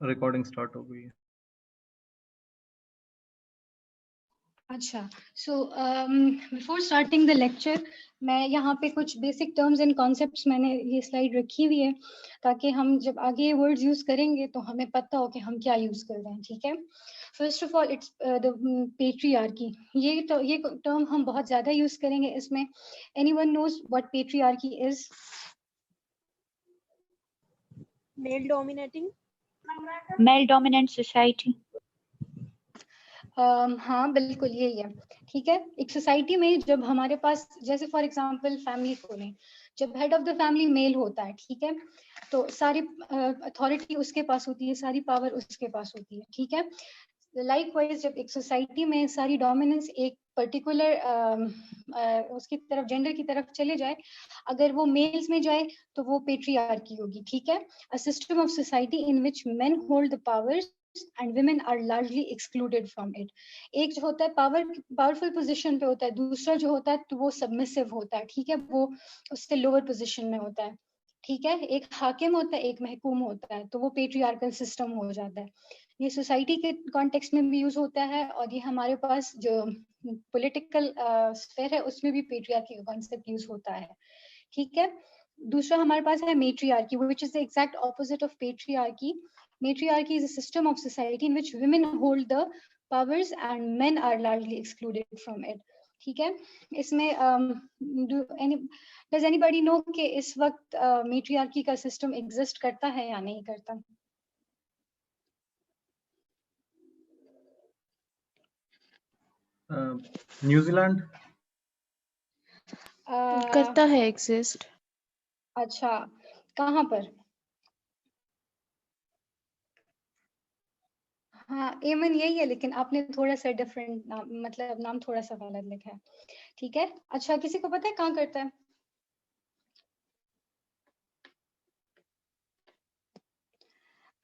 Recording start हो गई है। अच्छा, so before starting the lecture मैं यहाँ पे कुछ बेसिक टर्म्स एंड कॉन्सेप्ट्स मैंने ये स्लाइड रखी हुई है ताकि हम जब आगे ये वर्ड्स यूज करेंगे तो हमें पता हो कि हम क्या यूज कर रहे हैं, ठीक है। First of all it's the patriarchy. ये टर्म हम बहुत ज्यादा यूज करेंगे इसमें। Anyone knows what patriarchy is? Male dominating. Male dominant society. हाँ बिल्कुल यही है, ठीक है। एक सोसाइटी में जब हमारे पास, जैसे फॉर एग्जांपल फैमिली को लें, जब head of the family male होता है, ठीक है, तो सारी अथॉरिटी उसके पास होती है, सारी पावर उसके पास होती है, ठीक है। लाइकवाइज जब एक सोसाइटी में सारी डोमिनेंस एक पर्टिकुलर उसकी तरफ, जेंडर की तरफ चले जाए, अगर वो मेल्स में जाए तो वो पेट्रियार्की होगी, ठीक है। A system of society in which main hold the powers and women are largely excluded from it. एक जो होता है पावरफुल पोजीशन पे होता है, दूसरा जो होता है तो वो सबमिसिव होता है, ठीक है, वो उससे लोअर पोजीशन में होता है, ठीक है। एक हाकिम होता है, एक महकूम होता है, तो वो पेट्रियार्कल सिस्टम हो जाता है। ये सोसाइटी के कॉन्टेक्स्ट में भी यूज होता है और ये हमारे पास जो पॉलिटिकल स्फेयर है उसमें भी पेट्रियार्की का कॉन्सेप्ट यूज होता है, ठीक है। दूसरा हमारे पास है मेट्रियार्की, which is the exact opposite of patriarchy. Matriarchy is a system of society in which women hold the powers and men are largely excluded from it. ठीक है। इसमें does anybody know कि इस वक्त मेट्रियार्की का सिस्टम एग्जिस्ट करता है या नहीं करता? न्यूजीलैंड करता है एग्जिस्ट। अच्छा, कहाँ पर? हाँ, एमन यही है, लेकिन आपने थोड़ा सा डिफरेंट नाम, मतलब नाम थोड़ा सा गलत लिखा है, ठीक है। अच्छा, किसी को पता है कहाँ करता है?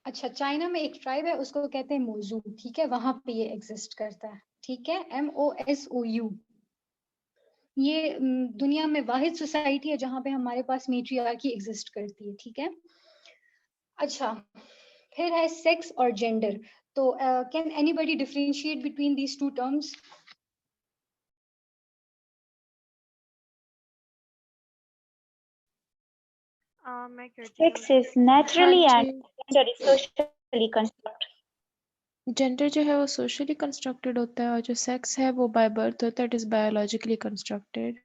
अच्छा, चाइना में एक ट्राइब है, उसको कहते हैं मोजू, ठीक है, वहां पे ये एग्जिस्ट करता है, ठीक है, MOSOU। ये दुनिया में वाहिद सोसाइटी है जहां पे हमारे पास मेट्रियार्की एग्जिस्ट करती है, ठीक है। अच्छा, फिर है सेक्स और जेंडर। तो can anybody differentiate between these two terms? मैं करती हूँ। Sex is naturally हाँ and gender is socially constructed. Gender जो है वो सोशली कंस्ट्रक्टेड होता है और जो सेक्स है वो बाय बर्थ होता है, इट इज बायोलॉजिकली कंस्ट्रक्टेड।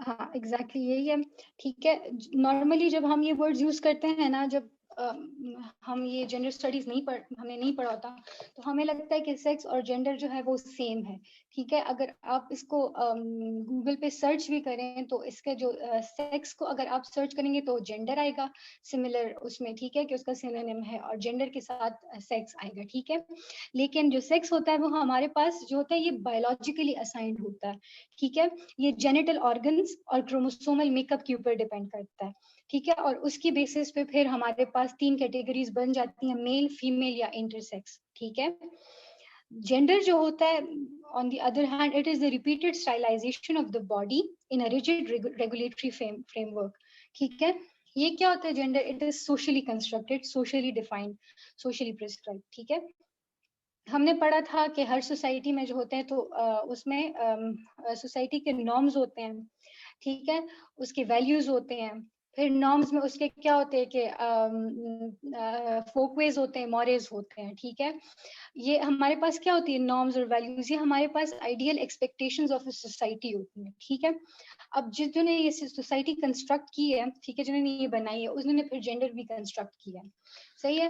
हाँ एग्जैक्टली यही है, ठीक है। नॉर्मली जब हम ये वर्ड्स यूज करते हैं ना, जब हम ये जेंडर स्टडीज हमने नहीं पढ़ा होता, तो हमें लगता है कि सेक्स और जेंडर जो है वो सेम है, ठीक है। अगर आप इसको गूगल पे सर्च भी करें तो इसके जो सेक्स को अगर आप सर्च करेंगे तो जेंडर आएगा सिमिलर उसमें, ठीक है, कि उसका सिनोनिम है, और जेंडर के साथ सेक्स आएगा, ठीक है। लेकिन जो सेक्स होता है वो हमारे पास जो होता है ये बायोलॉजिकली असाइंड होता है, ठीक है। ये जेनिटल ऑर्गन्स और क्रोमोसोमल मेकअप के ऊपर डिपेंड करता है, ठीक है। और उसकी बेसिस पे फिर हमारे पास 3 कैटेगरीज बन जाती हैं, मेल, फीमेल या इंटरसेक्स, ठीक है। जेंडर जो होता है on the other hand, it is the repeated stylization of the body in a rigid regulatory framework, ठीक है। ये क्या होता है gender? It is socially constructed, socially defined, socially prescribe, ठीक है। हमने पढ़ा था कि हर सोसाइटी में जो होते हैं तो उसमें सोसाइटी के नॉर्म्स होते हैं, ठीक है, उसके वैल्यूज होते हैं। फिर नॉर्म्स में उसके क्या होते हैं कि फोकवेज होते हैं, मॉरेज होते हैं, ठीक है। ये हमारे पास क्या होती है नॉर्म्स और वैल्यूज, ये हमारे पास ideal expectations of a society होती है, ठीक है। अब जिन्होंने ये सोसाइटी कंस्ट्रक्ट की है, ठीक है, जिन्होंने ये बनाई है, उन्होंने फिर जेंडर भी कंस्ट्रक्ट किया है, सही है।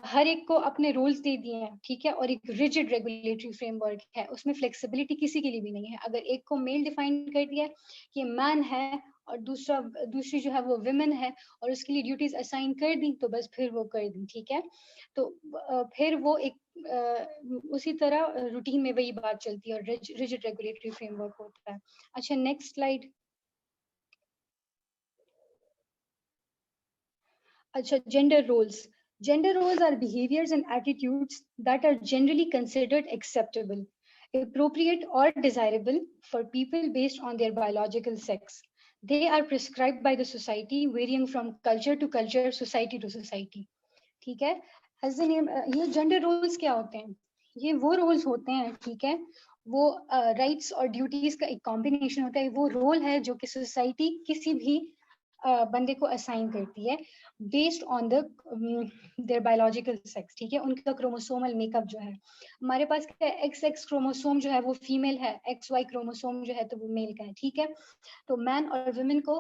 हर एक को अपने रूल्स दे दिए हैं, ठीक है, और एक रिजिड रेगुलेटरी फ्रेमवर्क है, उसमें फ्लेक्सिबिलिटी किसी के लिए भी नहीं है। अगर एक को मेल डिफाइन कर दिया कि मैन है और दूसरी जो है वो विमेन है और उसके लिए ड्यूटीज असाइन कर दी, तो बस फिर वो कर दी, ठीक है। तो फिर वो एक उसी तरह रूटीन में वही बात चलती है और रिजिड रेगुलेटरी फ्रेमवर्क होता है। अच्छा, नेक्स्ट स्लाइड। अच्छा, gender roles. Gender roles are behaviors and attitudes that are generally considered acceptable, appropriate, or desirable for people based on their biological sex. They are prescribed by the society, varying from culture to culture, society to society. ठीक है, as the name, ये gender roles क्या होते हैं? ये वो roles होते हैं, ठीक है, वो राइट्स और ड्यूटीज का एक कॉम्बिनेशन होता है। वो रोल है जो कि सोसाइटी किसी भी बंदे को असाइन करती है based on the their biological sex, ठीक है, उनका क्रोमोसोमल मेकअप जो है। हमारे पास क्या है, XX क्रोमोसोम जो है वो फीमेल है, XY क्रोमोसोम जो है तो वो मेल का है, ठीक है। तो मैन और वुमेन को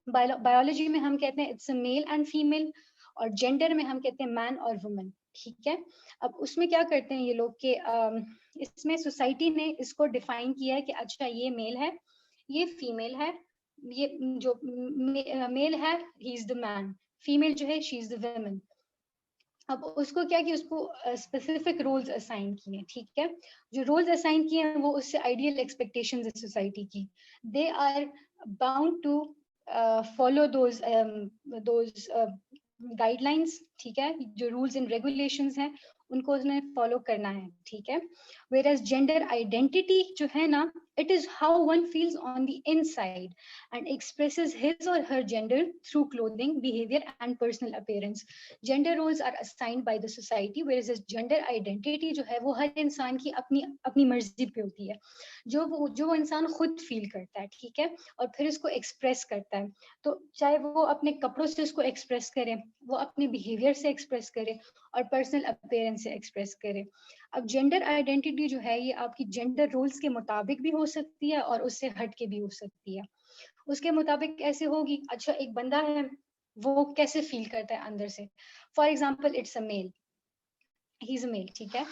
बायोलॉजी में हम कहते हैं it's a male and female, और जेंडर में हम कहते हैं मैन और वुमेन, ठीक है। अब उसमें क्या करते हैं ये लोग के इसमें सोसाइटी ने इसको डिफाइन किया है कि अच्छा ये मेल है, ये फीमेल है, ये जो मेल है he is the man, female जो है शी इज द वुमेन। अब उसको क्या कि उसको स्पेसिफिक रोल्स असाइन किए, ठीक है। जो रोल्स असाइन किए हैं वो उससे आइडियल एक्सपेक्टेशंस है सोसाइटी की, they are bound to follow those guidelines, ठीक है, जो रूल्स एंड रेगुलेशंस हैं उनको उसने फॉलो करना है, ठीक है। वेयर एज जेंडर आइडेंटिटी जो है ना, it is how one feels on the inside and expresses his or her gender through clothing, behavior and personal appearance. Gender roles are assigned by the society, whereas gender identity जो है वो हर इंसान की अपनी अपनी मर्जी पे होती है, जो वो इंसान खुद फील करता है, ठीक है, और फिर इसको एक्सप्रेस करता है। तो चाहे वो अपने कपड़ों से उसको एक्सप्रेस करे, वो अपने बिहेवियर से एक्सप्रेस करे, और पर्सनल अपीयरेंस से एक्सप्रेस करे। अब जेंडर आइडेंटिटी जो है ये आपकी जेंडर रोल्स के मुताबिक भी हो सकती है और उससे हट के भी हो सकती है। उसके मुताबिक कैसे होगी? अच्छा, एक बंदा है वो कैसे फील करता है अंदर से, for example it's a male, he is a male, ठीक है।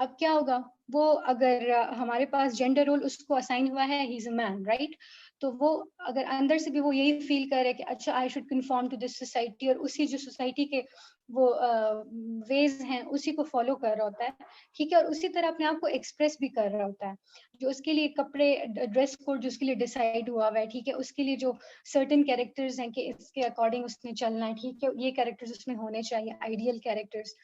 अब क्या होगा, वो अगर हमारे पास जेंडर रोल उसको असाइन हुआ है he is a man, right, तो वो अगर अंदर से भी वो यही फील करे कि अच्छा I should conform to this society, और उसी जो सोसाइटी के वो वेज हैं उसी को फॉलो कर रहा होता है, ठीक है, और उसी तरह अपने आप को एक्सप्रेस भी कर रहा होता है। जो उसके लिए कपड़े, ड्रेस कोड जो उसके लिए डिसाइड हुआ हुआ है, ठीक है, उसके लिए जो सर्टेन कैरेक्टर्स हैं कि इसके अकॉर्डिंग उसने चलना है, ठीक है, ये कैरेक्टर्स उसमें होने चाहिए, आइडियल कैरेक्टर्स,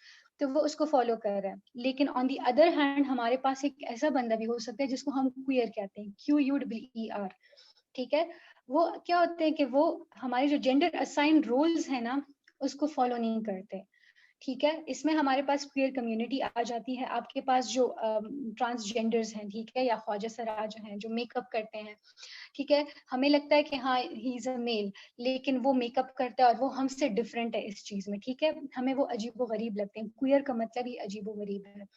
तो वो उसको फॉलो कर रहा है। लेकिन ऑन दी अदर हैंड हमारे पास एक ऐसा बंदा भी हो सकता है जिसको हम क्वियर कहते हैं, QUEER, ठीक है। वो क्या होते हैं कि वो हमारे जो जेंडर असाइन रोल्स है ना उसको फॉलो नहीं करते, ठीक है। इसमें हमारे पास क्वियर कम्युनिटी आ जाती है, आपके पास जो ट्रांसजेंडर्स हैं, ठीक है, या ख्वाजा सरा जो हैं जो मेकअप करते हैं, ठीक है, हमें लगता है कि हाँ ही इज अ मेल, लेकिन वो मेकअप करता है और वो हमसे डिफरेंट है इस चीज में, ठीक है, हमें वो अजीबो गरीब लगते हैं। क्वियर का मतलब ही अजीबो गरीब है,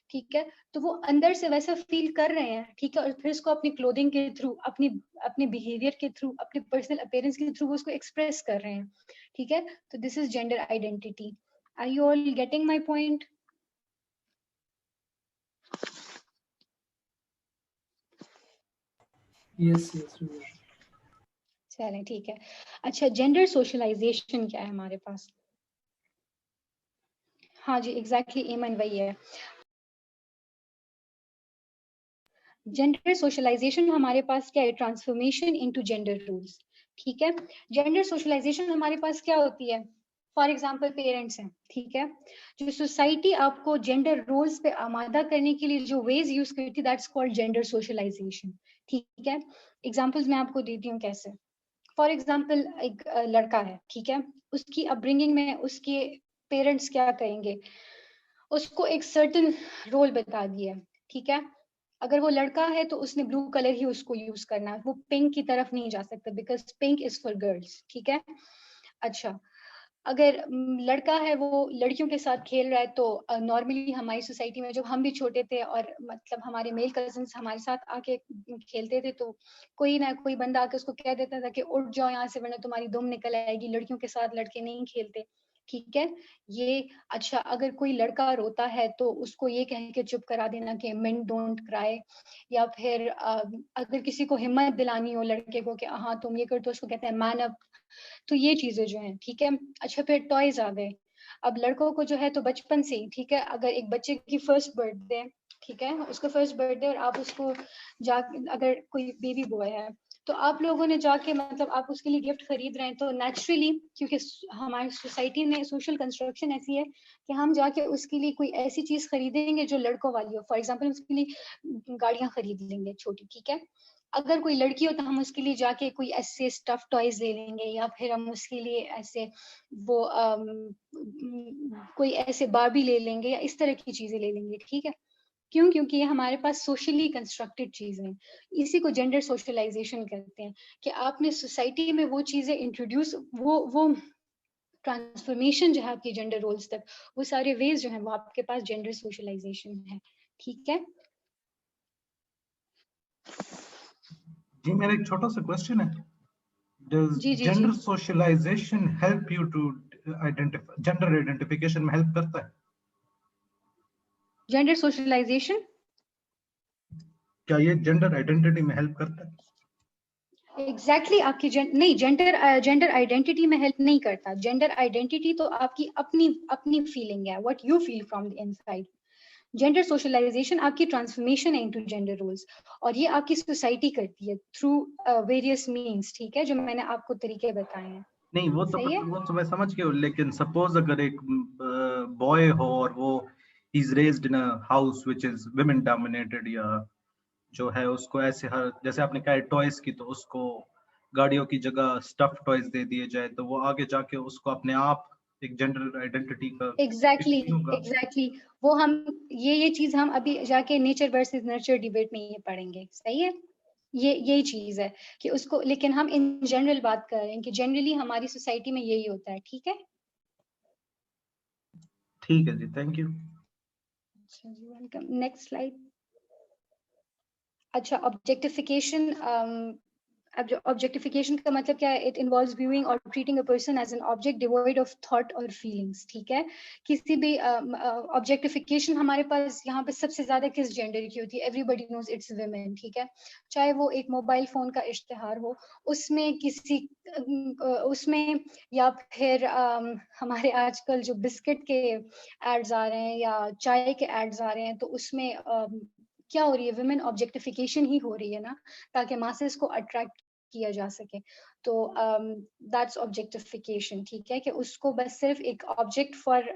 ठीक है। तो वो अंदर से वैसा फील कर रहे हैं, ठीक है, और फिर इसको अपनी क्लोथिंग के थ्रू, अपनी अपने बिहेवियर के थ्रू, अपने पर्सनल अपीयरेंस के थ्रू वो उसको एक्सप्रेस कर रहे हैं, ठीक है। तो this is gender identity. Are you all getting my point? Yes, yes, we are. चलें, ठीक है। अच्छा, जेंडर सोशलाइजेशन क्या है हमारे पास? हाँ जी, एग्जैक्टली एमन वही है। जेंडर सोशलाइजेशन हमारे पास क्या है? ट्रांसफॉर्मेशन इनटू जेंडर रूल्स, ठीक है। जेंडर सोशलाइजेशन हमारे पास क्या होती है? फॉर एग्जाम्पल पेरेंट्स हैं, ठीक है, जो सोसाइटी आपको जेंडर रोल्स पे आमादा करने के लिए जो वेज यूज करती है, दैट्स कॉल्ड जेंडर सोशलाइजेशन, ठीक है। एग्जाम्पल्स मैं आपको देती हूँ कैसे। फॉर एग्जाम्पल एक लड़का है, ठीक है, उसकी अपब्रिंगिंग में उसके पेरेंट्स क्या कहेंगे, उसको एक सर्टेन रोल बता दिया, ठीक है। अगर वो लड़का है तो उसने ब्लू कलर ही उसको यूज करना है, वो पिंक की तरफ नहीं जा सकता, because pink is for girls, ठीक है। अच्छा, अगर लड़का है वो लड़कियों के साथ खेल रहा है, तो नॉर्मली हमारी सोसाइटी में जब हम भी छोटे थे और मतलब हमारे मेल कजिन्स हमारे साथ आके खेलते थे, तो कोई ना कोई बंदा आके उसको कह देता था कि उठ जाओ यहाँ से वरना तुम्हारी दुम निकल आएगी, लड़कियों के साथ लड़के नहीं खेलते, ठीक है। ये अच्छा, अगर कोई लड़का रोता है तो उसको ये कह के चुप करा देना कि मेन डोंट क्राई, या फिर अगर किसी को हिम्मत दिलानी हो लड़के को कि हाँ तुम ये कर, तो उसको कहते हैं मैन अप। तो ये चीजें जो हैं, ठीक है। अच्छा, फिर टॉयज आ गए। अब लड़कों को जो है तो बचपन से ही, ठीक है, अगर एक बच्चे की फर्स्ट बर्थडे, ठीक है, उसका फर्स्ट बर्थडे और आप उसको जा, अगर कोई बेबी बॉय है तो आप लोगों ने जाके मतलब आप उसके लिए गिफ्ट खरीद रहे हैं, तो नेचुरली क्योंकि हमारी सोसाइटी में सोशल कंस्ट्रक्शन ऐसी है कि हम जाके उसके लिए कोई ऐसी चीज खरीदेंगे जो लड़कों वाली हो। फॉर एग्जाम्पल उसके लिए गाड़ियां खरीद लेंगे छोटी, ठीक है, अगर कोई लड़की हो तो हम उसके लिए जाके कोई ऐसे स्टफ टॉयज ले लेंगे, या फिर हम उसके लिए ऐसे वो कोई ऐसे बार्बी ले लेंगे, या इस तरह की चीजें ले लेंगे, ठीक है। क्यों? क्योंकि ये हमारे पास सोशली कंस्ट्रक्टेड चीजें हैं। इसी को जेंडर सोशलाइजेशन कहते हैं, कि आपने सोसाइटी में वो चीजें इंट्रोड्यूस, वो ट्रांसफॉर्मेशन जो है आपकी जेंडर रोल्स तक, वो सारे वेज जो हैं वो आपके पास जेंडर सोशलाइजेशन है, ठीक है। जी मेरा एक छोटा सा क्वेश्चन है, does ji ji ji gender socialization help you to identify, gender identification में help करता है? जेंडर सोशलाइजेशन क्या ये जेंडर आइडेंटिटी में हेल्प करता है? एग्जैक्टली आपकी नहीं, जेंडर आइडेंटिटी में हेल्प नहीं करता। जेंडर आइडेंटिटी तो आपकी अपनी अपनी फीलिंग है, what you feel from the inside. Gender socialization आपकी ट्रांसफॉर्मेशन है इनटू जेंडर रोल्स, और ये आपकी सोसाइटी करती है थ्रू वेरियस मीन्स, ठीक है, जो मैंने आपको तरीके बताए हैं। नहीं वो सही है? तो मैं समझ गया, लेकिन सपोज अगर एक बॉय हो और वो is raised in a house which is women dominated, या जो है उसको ऐसे हर, जैसे आपने कहा टॉयज की, तो उसको गाड़ियों की जगह स्टफ टॉयज दे दिए जाए, तो वो आगे जाके उसको अपने आप एक जेंडर आइडेंटिटी का एग्जैक्टली इशू होगा। एग्जैक्टली वो हम ये चीज हम अभी जाके नेचर वर्सेस नर्चर डिबेट में ये पढ़ेंगे, सही है। यही चीज है कि उसको, लेकिन हम इन जनरल बात कर रहे हैं कि जनरली हमारी सोसाइटी में यही होता है, ठीक है। ठीक है जी, थैंक यू। अच्छा जी, वेलकम। Next slide. अच्छा, ऑब्जेक्टिफिकेशन। अब ऑब्जेक्टिफिकेशन का मतलब क्या है? इट इन्वॉल्व्स व्यूइंग और treating a person as an object devoid of thought और फीलिंग्स, ठीक है। किसी भी ऑब्जेक्टिफिकेशन हमारे पास यहाँ पे सबसे ज्यादा किस जेंडर की होती है? एवरीबडी नोज इट्स वुमेन, ठीक है। चाहे वो एक मोबाइल फोन का इश्तेहार हो, उसमें किसी उसमें, या फिर हमारे आजकल जो बिस्किट के एड्स आ रहे हैं या चाय के एड्स आ रहे हैं, तो उसमें क्या हो रही है? वुमेन ऑब्जेक्टिफिकेशन ही हो रही है ना, ताकि मासेस को अट्रैक्ट किया जा सके। तो दैट्स ऑब्जेक्टिफिकेशन, ठीक है, कि उसको बस सिर्फ एक ऑब्जेक्ट फॉर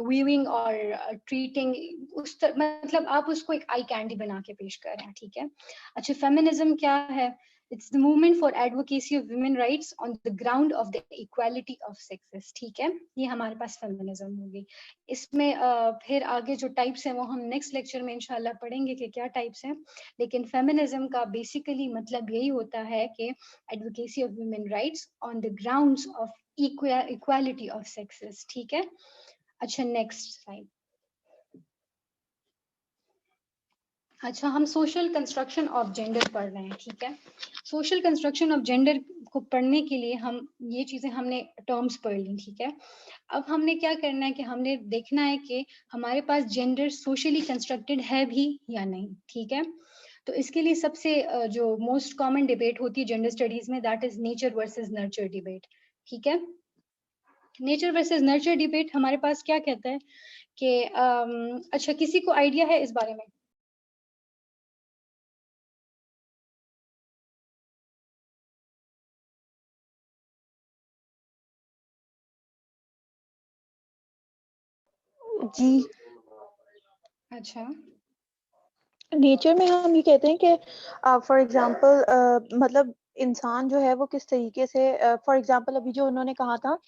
व्यूइंग और ट्रीटिंग, मतलब आप उसको एक आई कैंडी बना के पेश कर रहे हैं, ठीक है। अच्छा, फेमिनिज्म क्या है? It's the movement for advocacy of women rights on the ground of the equality of sexes, ठीक है। ये हमारे पास फेमिनिज्म होगी। इसमें फिर आगे जो टाइप्स हैं वो हम नेक्स्ट लेक्चर में इंशाल्लाह पढ़ेंगे कि क्या टाइप्स हैं। लेकिन फेमिनिज्म का बेसिकली मतलब यही होता है कि advocacy of women rights on the grounds of equality of sexes, ठीक है। अच्छा, नेक्स्ट स्लाइड। अच्छा, हम सोशल कंस्ट्रक्शन ऑफ जेंडर पढ़ रहे हैं, ठीक है। सोशल कंस्ट्रक्शन ऑफ जेंडर को पढ़ने के लिए हम ये चीजें हमने टर्म्स पढ़ ली, ठीक है। अब हमने क्या करना है कि हमने देखना है कि हमारे पास जेंडर सोशली कंस्ट्रक्टेड है भी या नहीं, ठीक है। तो इसके लिए सबसे जो मोस्ट कॉमन डिबेट होती है जेंडर स्टडीज में, that is nature versus nurture debate, ठीक है। नेचर वर्सेस नर्चर डिबेट हमारे पास क्या कहता है कि अच्छा, किसी को आइडिया है इस बारे में? जी, अच्छा, नेचर में हम ये कहते हैं कि फॉर एग्जांपल मतलब इंसान जो है वो किस तरीके से, फॉर एग्जांपल अभी जो उन्होंने कहा था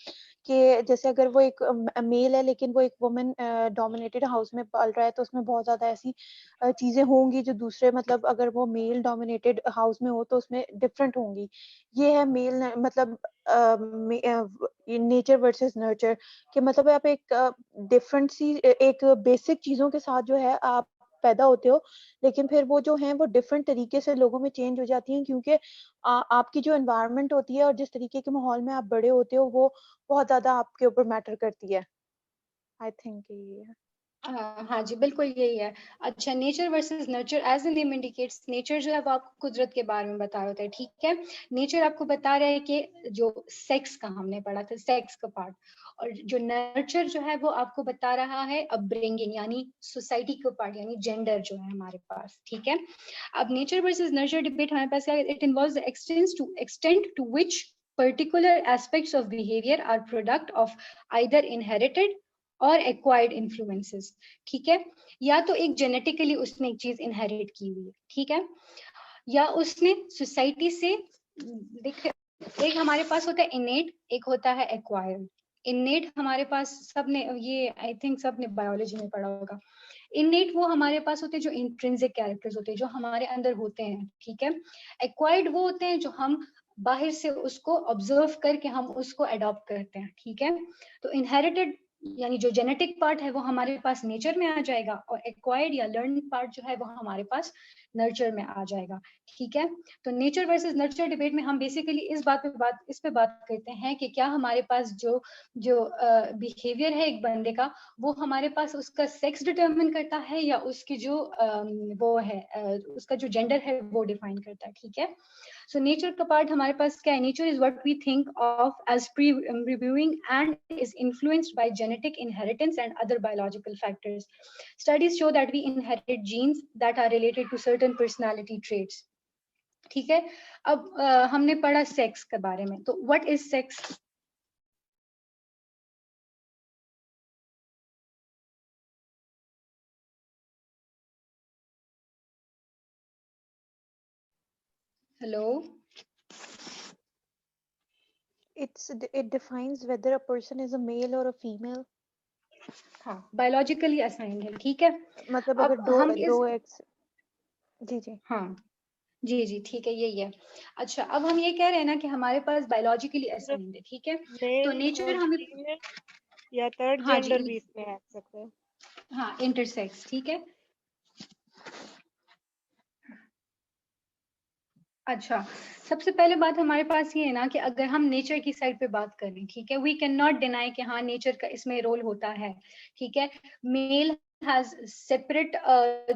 कि जैसे अगर वो एक मेल है लेकिन वो एक वुमेन डोमिनेटेड हाउस में पल रहा है, तो उसमें बहुत ज्यादा ऐसी चीजें होंगी जो दूसरे, मतलब अगर वो मेल डोमिनेटेड हाउस में हो तो उसमें डिफरेंट होंगी। ये है मेल, मतलब नेचर वर्सेस नर्चर, कि मतलब आप एक डिफरेंट सी एक बेसिक चीजों के साथ जो है आप पैदा होते हो, लेकिन फिर वो जो हैं वो डिफरेंट तरीके से लोगों में चेंज हो जाती हैं, क्योंकि आपकी जो एनवायरनमेंट होती है और जिस तरीके के माहौल में आप बड़े होते हो वो बहुत ज्यादा आपके ऊपर मैटर करती है। आई थिंक ये है। हाँ जी, बिल्कुल यही है। अच्छा, nature versus nurture, as the name indicates, nature जो है वो आपको कुदरत के बारे में बता रहा होता है, ठीक है। नेचर आपको बता रहा है कि जो सेक्स का हमने पढ़ा था, सेक्स का पार्ट, और जो नर्चर जो है वो आपको बता रहा है अपब्रिंगिंग, यानी सोसाइटी का पार्ट, यानी जेंडर जो है हमारे पास, ठीक है। अब नेचर वर्सेस नर्चर डिबेट हमारे पास, it involves the extent to which particular aspects of behavior are product of either inherited और एक्वायर्ड इन्फ्लुएंसेस, ठीक है। या तो एक जेनेटिकली उसने एक चीज इनहेरिट की हुई है, ठीक है, या उसने सोसाइटी से एक हमारे पास होता है इनेट, एक होता है एक्वायर्ड। इनेट हमारे पास सबने ये आई थिंक सबने बायोलॉजी में पढ़ा होगा। इनेट वो हमारे पास होते हैं जो इंट्रिंसिक कैरेक्टर्स होते हैं, जो हमारे अंदर होते हैं, ठीक है। एक्वायर्ड वो होते हैं जो हम बाहर से उसको ऑब्जर्व करके हम उसको अडॉप्ट करते हैं, ठीक है। तो इनहेरिटेड यानी जो जेनेटिक पार्ट है वो हमारे पास नेचर में आ जाएगा, और एक्वायर्ड या लर्न पार्ट जो है वो हमारे पास नर्चर में आ जाएगा, ठीक है। तो नेचर वर्सेस नर्चर डिबेट में हम बेसिकली इस पे बात करते हैं कि क्या हमारे पास जो बिहेवियर है एक बंदे का, वो हमारे पास उसका सेक्स डिटरमिन करता है या उसकी जो वो है उसका जो जेंडर है वो डिफाइन करता है, ठीक है। सो नेचर का पार्ट हमारे पास क्या है? Nature is what we think of as pre-reviewing and is influenced by genetic inheritance and other biological factors. Studies show that we inherit genes that are related to certain personality traits. ठीक है। अब हमने पढ़ा sex के बारे में, तो what is sex? Hello, it defines whether a person is a male or a female. हाँ, बायोलॉजिकली असाइंड है, ठीक है। मतलब अब अगर हम दो एक्स, जी जी हाँ जी जी ठीक है, यही है। अच्छा, अब हम ये कह रहे हैं ना कि हमारे पास बायोलॉजिकली असाइंड है, ठीक है। तो नेचर हमें या थर्ड हाँ जेंडर जी, भी इसमें आ सकता है। हाँ इंटरसेक्स, ठीक है। अच्छा, सबसे पहले बात हमारे पास ये है ना कि अगर हम नेचर की साइड पे बात करें, ठीक है, वी कैन नॉट डिनाई कि हाँ नेचर का इसमें रोल होता है, ठीक है। मेल हैज सेपरेट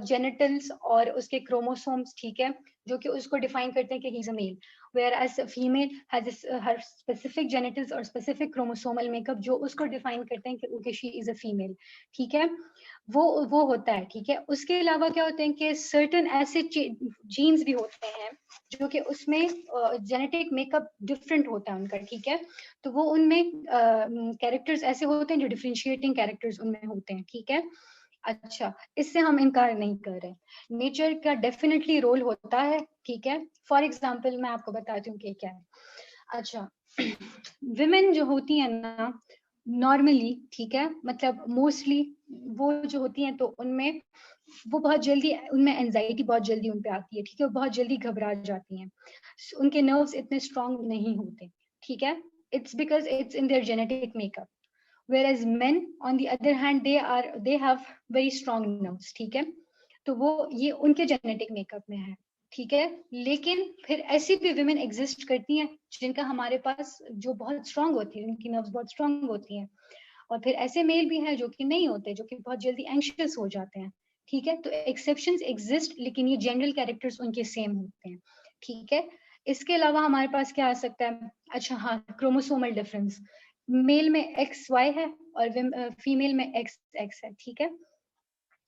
जेनिटल्स और उसके क्रोमोसोम्स, ठीक है, जो कि उसको डिफाइन करते हैं कि he is a male, whereas female has her specific genitals और स्पेसिफिक क्रोमोसोमल मेकअप जो उसको डिफाइन करते हैं कि okay she is a female, ठीक है। वो होता है, ठीक है। उसके अलावा क्या होते हैं कि सर्टेन ऐसे जीन्स भी होते हैं जो कि उसमें जेनेटिक मेकअप डिफरेंट होता है उनका, ठीक है। तो वो उनमें कैरेक्टर्स ऐसे होते हैं जो डिफरेंशिएटिंग कैरेक्टर्स उनमें होते हैं, ठीक है। अच्छा, इससे हम इनकार नहीं कर रहे, नेचर का डेफिनेटली रोल होता है, ठीक है। फॉर एग्जाम्पल मैं आपको बताती हूँ कि क्या है। अच्छा, विमेन जो होती है ना नॉर्मली, ठीक है, मतलब मोस्टली वो जो होती हैं तो उनमें वो बहुत जल्दी, उनमें एंजाइटी बहुत जल्दी उन पे आती है, ठीक है, बहुत जल्दी घबरा जाती हैं, उनके नर्व्स इतने स्ट्रांग नहीं होते, ठीक है। It's because it's in their genetic makeup, whereas men on the other hand they have very strong nerves, ठीक है। तो वो ये उनके जेनेटिक मेकअप में है, ठीक है। लेकिन फिर ऐसी भी विमेन एग्जिस्ट करती हैं जिनका हमारे पास जो बहुत स्ट्रांग होती है, उनकी नर्व्स बहुत स्ट्रांग होती हैं, और फिर ऐसे मेल भी हैं जो कि नहीं होते, जो कि बहुत जल्दी एंशियस हो जाते हैं, ठीक है। तो एक्सेप्शंस एग्जिस्ट, लेकिन ये जनरल कैरेक्टर्स उनके सेम होते हैं, ठीक है। इसके अलावा हमारे पास क्या आ सकता है? अच्छा हाँ, क्रोमोसोमल डिफरेंस, मेल में XY है और फीमेल में XX है, ठीक है।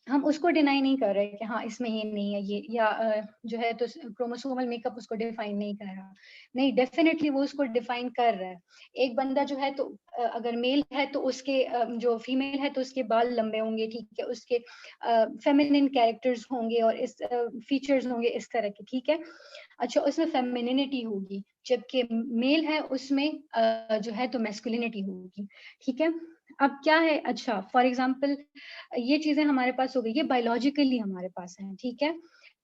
हम उसको डिनाई नहीं कर रहे कि हाँ इसमें ये नहीं है ये, या जो है तो क्रोमोसोमल मेकअप उसको डिफाइन नहीं कर रहा, नहीं, डेफिनेटली वो उसको डिफाइन कर रहा है। एक बंदा जो है तो अगर मेल है तो उसके जो फीमेल है तो उसके बाल लंबे होंगे, ठीक है, उसके फेमिनिन कैरेक्टर्स होंगे और इस फीचर्स होंगे इस तरह के, ठीक है। अच्छा, उसमें फेमिनिनिटी होगी, जबकि मेल है उसमें जो है तो मैस्कुलिनिटी होगी, ठीक है। अब क्या है? अच्छा, फॉर एग्जांपल ये चीजें हमारे पास हो गई, ये बायोलॉजिकली हमारे पास है, ठीक है।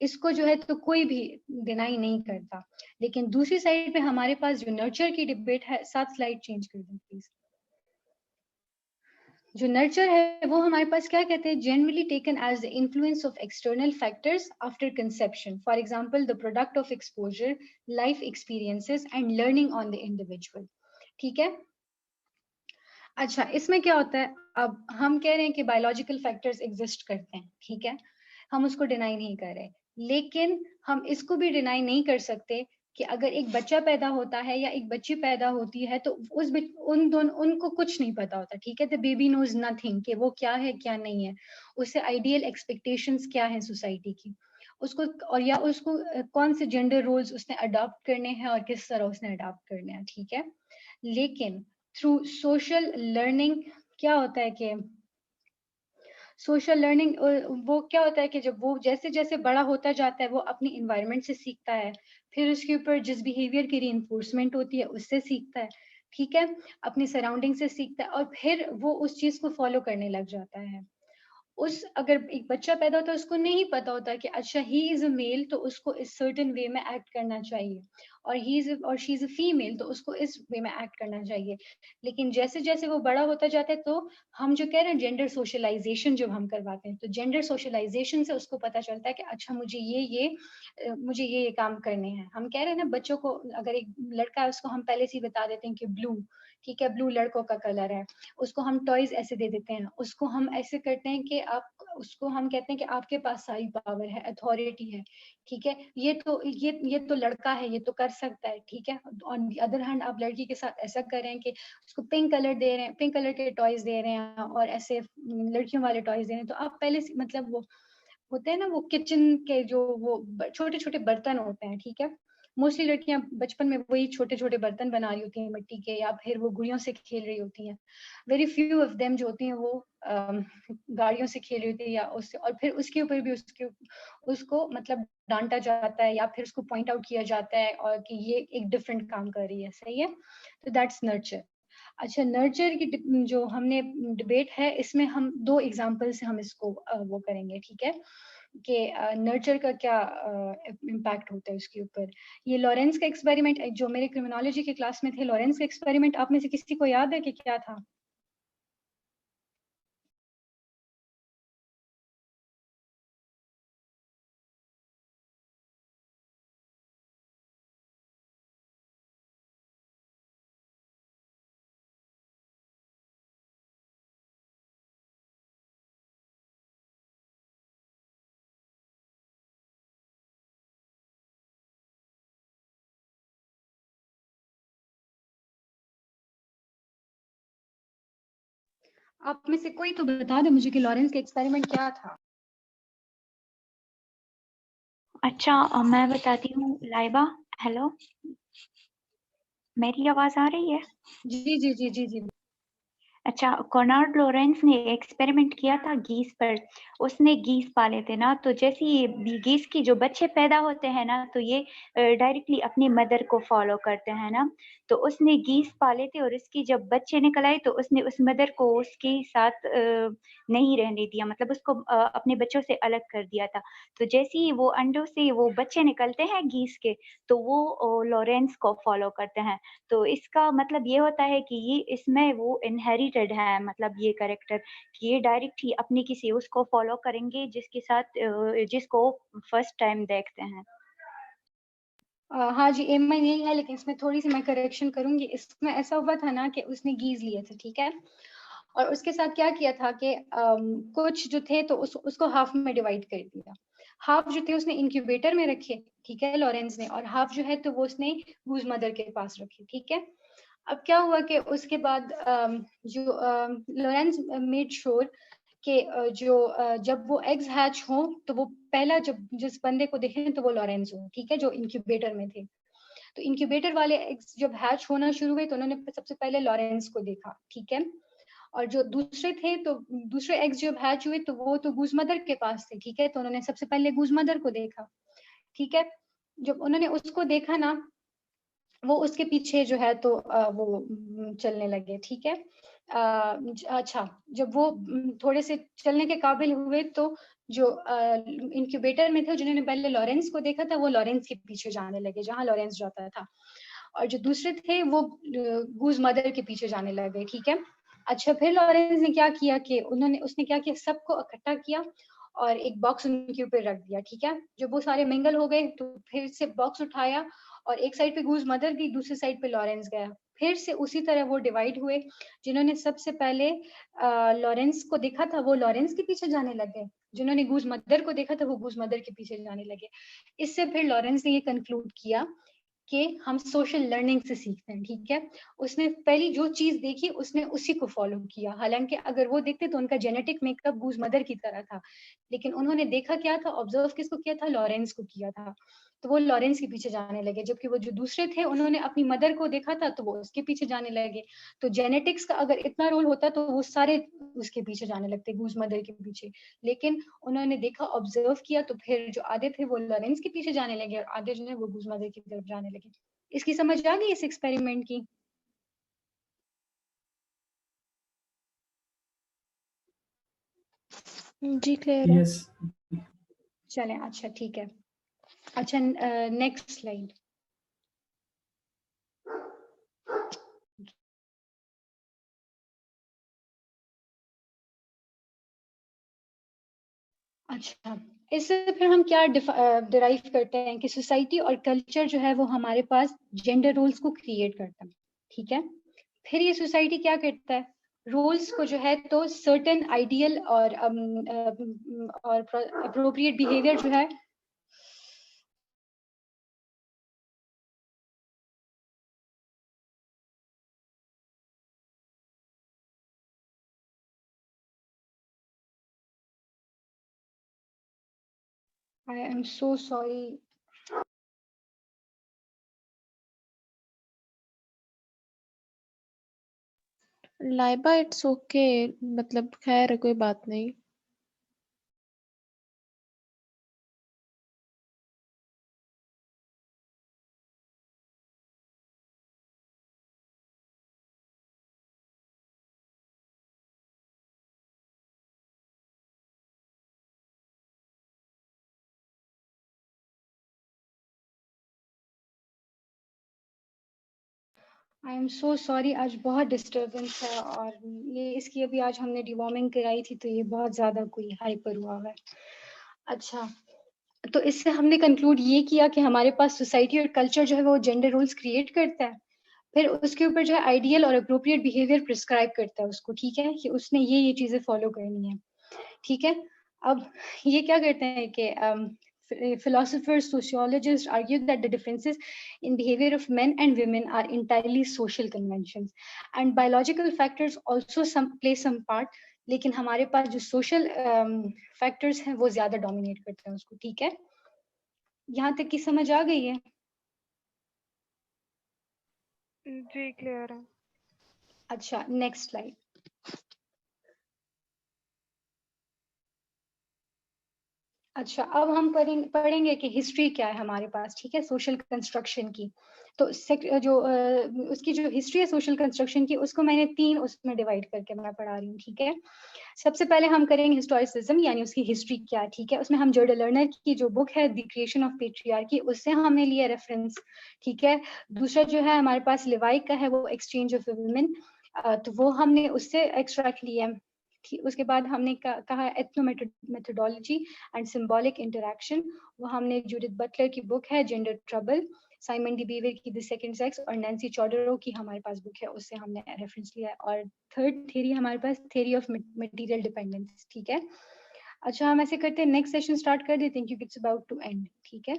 इसको जो है तो कोई भी डिनाई नहीं करता। लेकिन दूसरी साइड पे हमारे पास जो नर्चर की डिबेट है, 7 स्लाइड चेंज कर दें प्लीज। जो नर्चर है वो हमारे पास क्या कहते हैं? Generally taken as the influence of external factors after conception, for example the product of exposure, life experiences and learning on the individual, ठीक है। अच्छा, इसमें क्या होता है? अब हम कह रहे हैं कि बायोलॉजिकल फैक्टर्स एग्जिस्ट करते हैं, ठीक है, हम उसको डिनाई नहीं कर रहे, लेकिन हम इसको भी डिनाई नहीं कर सकते कि अगर एक बच्चा पैदा होता है या एक बच्ची पैदा होती है तो उन दोनों उनको कुछ नहीं पता होता, ठीक है। द बेबी नोज नथिंग कि वो क्या है क्या नहीं है, उससे आइडियल एक्सपेक्टेशंस क्या है सोसाइटी की, उसको और या उसको कौन से जेंडर रोल्स उसने अडॉप्ट करने हैं और किस तरह उसने अडॉप्ट करने हैं, ठीक है। लेकिन थ्रू सोशल लर्निंग क्या होता है कि सोशल लर्निंग वो क्या होता है कि जब वो जैसे जैसे बड़ा होता जाता है वो अपनी इन्वायरमेंट से सीखता है, फिर उसके ऊपर जिस बिहेवियर की रीइंफोर्समेंट होती है उससे सीखता है, ठीक है, अपनी सराउंडिंग से सीखता है और फिर वो उस चीज को फॉलो करने लग जाता है। उस अगर एक बच्चा पैदा होता है उसको नहीं पता होता कि अच्छा ही इज अ मेल तो उसको इस सर्टेन वे में एक्ट करना चाहिए, और ही इज और शी इज अ फीमेल तो उसको इस वे में एक्ट करना चाहिए। लेकिन जैसे जैसे वो बड़ा होता जाता है तो हम जो कह रहे हैं जेंडर सोशलाइजेशन जब हम करवाते हैं तो जेंडर सोशलाइजेशन से उसको पता चलता है कि अच्छा मुझे ये काम करने हैं। हम कह रहे हैं ना बच्चों को, अगर एक लड़का है उसको हम पहले से ही बता देते हैं कि ब्लू, ठीक है, ब्लू लड़कों का कलर है, उसको हम टॉयज ऐसे दे देते हैं, उसको हम ऐसे करते हैं कि आप उसको हम कहते हैं कि आपके पास सारी पावर है, अथॉरिटी है, ठीक है, ये तो लड़का है, ये तो कर सकता है, ठीक है। ऑन द अदर हैंड आप लड़की के साथ ऐसा कर रहे हैं कि उसको पिंक कलर दे रहे हैं, पिंक कलर के टॉयज दे रहे हैं और ऐसे लड़कियों वाले टॉयज दे रहे हैं, तो आप पहले से मतलब वो होते हैं ना वो किचन के जो वो छोटे छोटे बर्तन होते हैं, ठीक है, मोस्टली लड़कियां बचपन में वही छोटे छोटे बर्तन बना रही होती हैं मिट्टी के, या फिर वो गुड़ियों से खेल रही होती हैं। वेरी फ्यू ऑफ देम जो होती हैं वो गाड़ियों से खेल रही होती है या उससे, और फिर उसके ऊपर भी उसको मतलब डांटा जाता है या फिर उसको पॉइंट आउट किया जाता है और कि ये एक डिफरेंट काम कर रही है, सही है, तो दैट्स नर्चर। अच्छा, नर्चर की जो हमने डिबेट है इसमें हम दो एग्जांपल से हम इसको वो करेंगे, ठीक है, कि नर्चर का क्या इम्पैक्ट होता है उसके ऊपर। ये लॉरेंस का एक्सपेरिमेंट जो मेरे क्रिमिनोलॉजी के क्लास में थे, लॉरेंस का एक्सपेरिमेंट आप में से किसी को याद है कि क्या था? आप में से कोई तो बता दे मुझे कि लॉरेंस का एक्सपेरिमेंट क्या था। अच्छा, मैं बताती हूँ लाइबा। हेलो, मेरी आवाज आ रही है? जी जी जी जी जी। अच्छा, कॉर्नार्ड लॉरेंस ने एक्सपेरिमेंट किया था गीस पर। उसने गीस पाले थे ना, तो जैसे ही गीस की जो बच्चे पैदा होते हैं ना, तो ये डायरेक्टली अपनी मदर को फॉलो करते हैं ना। तो उसने गीस पाले थे और इसकी जब बच्चे निकल आए तो उसने उस मदर को उसके साथ नहीं रहने दिया, मतलब उसको अपने बच्चों से अलग कर दिया था। तो जैसे ही वो अंडों से वो बच्चे निकलते हैं गीस के, तो वो लॉरेंस को फॉलो करते हैं। तो इसका मतलब ये होता है कि ये इसमें वो इनहेरिटेड है, मतलब ये कैरेक्टर कि ये डायरेक्ट ही अपनी किसी उसको फॉलो करेंगे जिसके साथ जिसको फर्स्ट टाइम देखते हैं। हाँ जी, एम आई यही है, लेकिन इसमें थोड़ी सी मैं करेक्शन करूंगी। इसमें ऐसा हुआ था ना कि उसने गीज लिए थे, ठीक है, और उसके साथ क्या किया था कि कुछ जो थे तो उसको हाफ में डिवाइड कर दिया। हाफ जो थे उसने इंक्यूबेटर में रखे, ठीक है, लॉरेंस ने, और हाफ जो है तो वो उसने गूज मदर के पास रखे, ठीक है। अब क्या हुआ कि उसके बाद जो लॉरेंस मेड श्योर कि जब वो एग्स हैच हो तो वो पहला जब जिस बंदे को देखें तो वो लॉरेंस हो, ठीक है, जो इंक्यूबेटर में थे। तो इंक्यूबेटर वाले एग्स जब हैच होना शुरू हुए तो उन्होंने सबसे पहले लॉरेंस को देखा, ठीक है, और जो दूसरे थे तो दूसरे एग्स जब हैच हुए तो वो तो गूज मदर के पास थे, ठीक है, तो उन्होंने सबसे पहले गूज मदर को देखा, ठीक है। जब उन्होंने उसको देखा ना, वो उसके पीछे जो है तो वो चलने लगे, ठीक है। अच्छा, जब वो थोड़े से चलने के काबिल हुए तो जो इंक्यूबेटर में थे जिन्होंने पहले लॉरेंस को देखा था वो लॉरेंस के पीछे जाने लगे जहां लॉरेंस जाता था, और जो दूसरे थे वो गूज मदर के पीछे जाने लगे, ठीक है। अच्छा, फिर लॉरेंस ने क्या किया कि उसने क्या किया, सबको इकट्ठा किया और एक बॉक्स उनके ऊपर रख दिया, ठीक है। जब वो सारे मिंगल हो गए तो फिर से बॉक्स उठाया और एक साइड पे गूज मदर गई, दूसरी साइड पे लॉरेंस गया। फिर से उसी तरह वो डिवाइड हुए। जिन्होंने सबसे पहले लॉरेंस को देखा था वो लॉरेंस के पीछे जाने लगे, जिन्होंने गूज मदर को देखा था वो गूज मदर के पीछे जाने लगे। इससे फिर लॉरेंस ने ये कंक्लूड किया कि हम सोशल लर्निंग से सीखते हैं, ठीक है। उसने पहली जो चीज देखी उसने उसी को फॉलो किया, हालांकि अगर वो देखते तो उनका जेनेटिक मेकअप गूज मदर की तरह था, लेकिन उन्होंने देखा क्या था, ऑब्जर्व किसको किया था, लॉरेंस को किया था। तो वो लॉरेंस के पीछे जाने लगे, जबकि वो जो दूसरे थे उन्होंने अपनी मदर को देखा था तो वो उसके पीछे जाने लगे। तो जेनेटिक्स का अगर इतना रोल होता तो वो सारे उसके पीछे जाने लगते, गूज मदर के पीछे। लेकिन उन्होंने देखा, ऑब्जर्व किया, तो फिर जो आधे थे वो लॉरेंस के पीछे जाने लगे और आधे जो है वो गूज मदर की तरफ जाने लगे। इसकी समझ आ गई इस एक्सपेरिमेंट की? जी क्लियर है। यस। चलें, अच्छा ठीक है। अच्छा, नेक्स्ट स्लाइड। अच्छा, इससे फिर हम क्या डिराइव करते हैं कि सोसाइटी और कल्चर जो है वो हमारे पास जेंडर रोल्स को क्रिएट करता है, ठीक है। फिर ये सोसाइटी क्या करता है, रोल्स को जो है तो सर्टेन आइडियल और अप्रोप्रिएट बिहेवियर जो है I am so sorry. Laiba it's okay, मतलब खैर है, कोई बात नहीं। आई एम सो सॉरी, आज बहुत डिस्टरबेंस है और ये इसकी अभी आज हमने डिवॉर्मिंग कराई थी तो ये बहुत ज़्यादा कोई हाइपर हुआ हुआ है। अच्छा, तो इससे हमने कंक्लूड ये किया कि हमारे पास सोसाइटी और कल्चर जो है वो जेंडर रोल्स क्रिएट करता है, फिर उसके ऊपर जो है आइडियल और अप्रोप्रिएट बिहेवियर प्रिस्क्राइब करता है उसको, ठीक है, कि उसने ये चीज़ें फॉलो करनी है, ठीक है। अब ये क्या करते हैं कि philosophers, sociologists argue that the differences in behavior of men and women are entirely social conventions and biological factors also play some part, लेकिन हमारे पास जो social factors हैं वो ज्यादा dominate करते हैं उसको, ठीक है। यहाँ तक की समझ आ गई है? जी क्लियर है। अच्छा, नेक्स्ट स्लाइड। अच्छा, अब हम पढ़ेंगे कि हिस्ट्री क्या है हमारे पास, ठीक है, सोशल कंस्ट्रक्शन की। तो उसकी जो हिस्ट्री है सोशल कंस्ट्रक्शन की, उसको मैंने 3 उसमें डिवाइड करके मैं पढ़ा रही हूँ, ठीक है। सबसे पहले हम करेंगे हिस्टोरिसिज्म, यानी उसकी हिस्ट्री क्या है, ठीक है। उसमें हम जर्डल लर्नर की जो बुक है द क्रिएशन ऑफ पेट्रियार्की, उससे हमने लिया रेफरेंस, ठीक है। दूसरा जो है हमारे पास लिवाई का है, वो एक्सचेंज ऑफ वुमेन, तो वो हमने उससे एक्सट्रैक्ट लिया है। उसके बाद हमने कहा ethno methodology and symbolic interaction, वो हमने जूडिथ बटलर की बुक है gender trouble, Simon D beaver की द सेकंड सेक्स और नैंसी चौडरो की हमारे पास बुक है, उससे हमने रेफरेंस लिया है। और थर्ड थ्योरी हमारे पास थ्योरी ऑफ मटेरियल डिपेंडेंस, ठीक है। अच्छा, हम ऐसे करते हैं, नेक्स्ट सेशन स्टार्ट कर देते हैं क्योंकि इट्स अबाउट टू एंड, ठीक है।